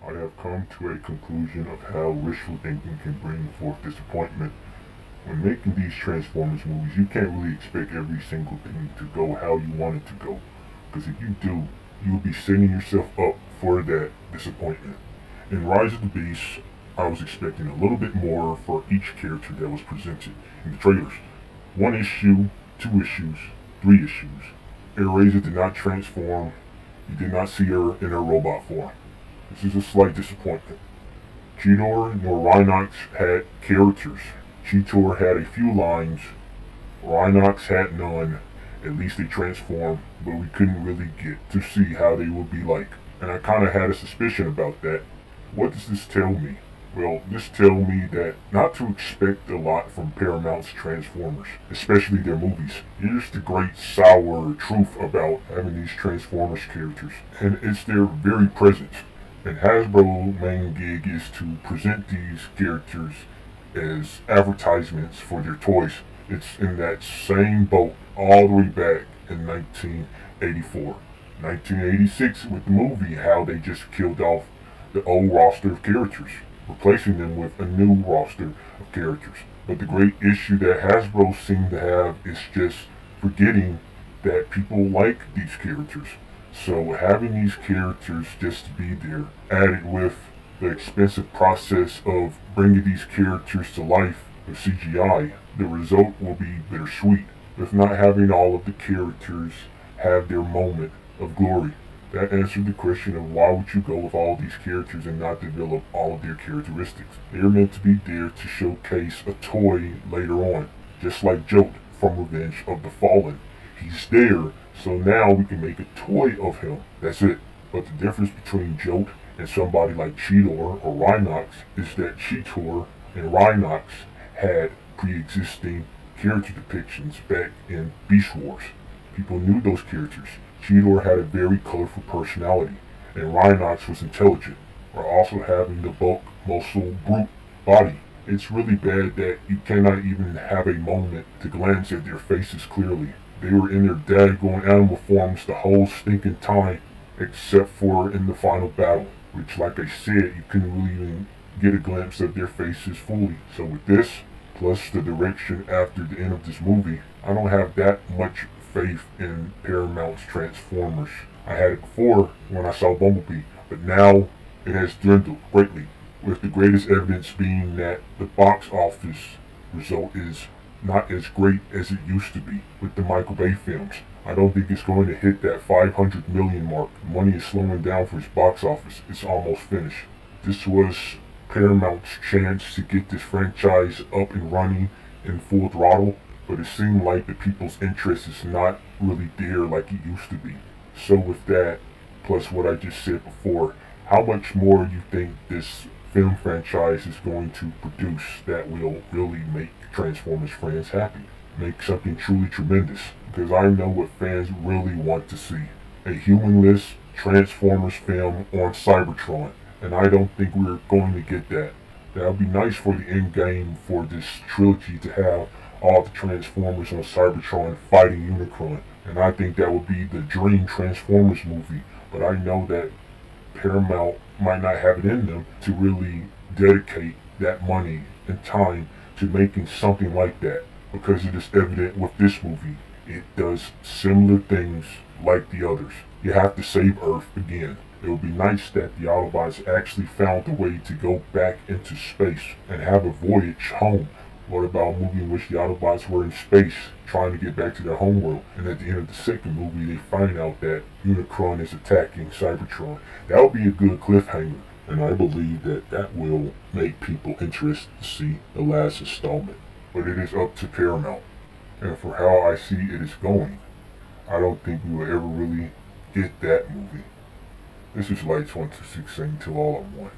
I have come to a conclusion of how wishful thinking can bring forth disappointment. When making these Transformers movies, you can't really expect every single thing to go how you want it to go. Because if you do, you will be setting yourself up for that disappointment. In Rise of the Beast, I was expecting a little bit more for each character that was presented in the trailers. One issue, two issues, three issues. Eraser did not transform. You did not see her in her robot form. This is a slight disappointment. Cheetor nor Rhinox had characters. Cheetor had a few lines, Rhinox had none. At least they transformed, but we couldn't really get to see how they would be like. And I kind of had a suspicion about that. What does this tell me? Well, this tells me that not to expect a lot from Paramount's Transformers, especially their movies. Here's the great sour truth about having these Transformers characters, and it's their very presence. And Hasbro's main gig is to present these characters as advertisements for their toys. It's in that same boat all the way back in 1984. 1986 with the movie, how they just killed off the old roster of characters, replacing them with a new roster of characters. But the great issue that Hasbro seemed to have is just forgetting that people like these characters. So having these characters just to be there, added with the expensive process of bringing these characters to life with CGI, the result will be bittersweet. With not having all of the characters have their moment of glory. That answered the question of why would you go with all these characters and not develop all of their characteristics. They're meant to be there to showcase a toy later on, just like Jolt from Revenge of the Fallen. He's there, so now we can make a toy of him. That's it. But the difference between Jolt and somebody like Cheetor or Rhinox is that Cheetor and Rhinox had pre-existing character depictions back in Beast Wars. People knew those characters. Cheetor had a very colorful personality, and Rhinox was intelligent, while also having the bulk, muscle, brute body. It's really bad that you cannot even have a moment to glance at their faces clearly. They were in their daggone animal forms the whole stinking time, except for in the final battle, which, like I said, you couldn't really even get a glimpse of their faces fully. So with this, plus the direction after the end of this movie, I don't have that much faith in Paramount's Transformers. I had it before when I saw Bumblebee, but now it has dwindled greatly, with the greatest evidence being that the box office result is not as great as it used to be with the Michael Bay films. I don't think it's going to hit that 500 million mark. Money is slowing down for its box office. It's almost finished. This was Paramount's chance to get this franchise up and running in full throttle, but it seemed like the people's interest is not really there like it used to be. So with that, plus what I just said before, how much more you think this film franchise is going to produce that will really make Transformers fans happy? Make something truly tremendous, because I know what fans really want to see. A humanless Transformers film on Cybertron, and I don't think we're going to get that. That would be nice for the end game for this trilogy to have all the Transformers on Cybertron fighting Unicron, and I think that would be the dream Transformers movie, but I know that Paramount might not have it in them to really dedicate that money and time to making something like that, because it is evident with this movie. It does similar things like the others. You have to save Earth again. It would be nice that the Autobots actually found a way to go back into space and have a voyage home. What about a movie in which the Autobots were in space trying to get back to their homeworld, and at the end of the second movie they find out that Unicron is attacking Cybertron? That would be a good cliffhanger, and I believe that that will make people interested to see the last installment. But it is up to Paramount, and for how I see it is going, I don't think we will ever really get that movie. This is Lights 126 saying till all of one.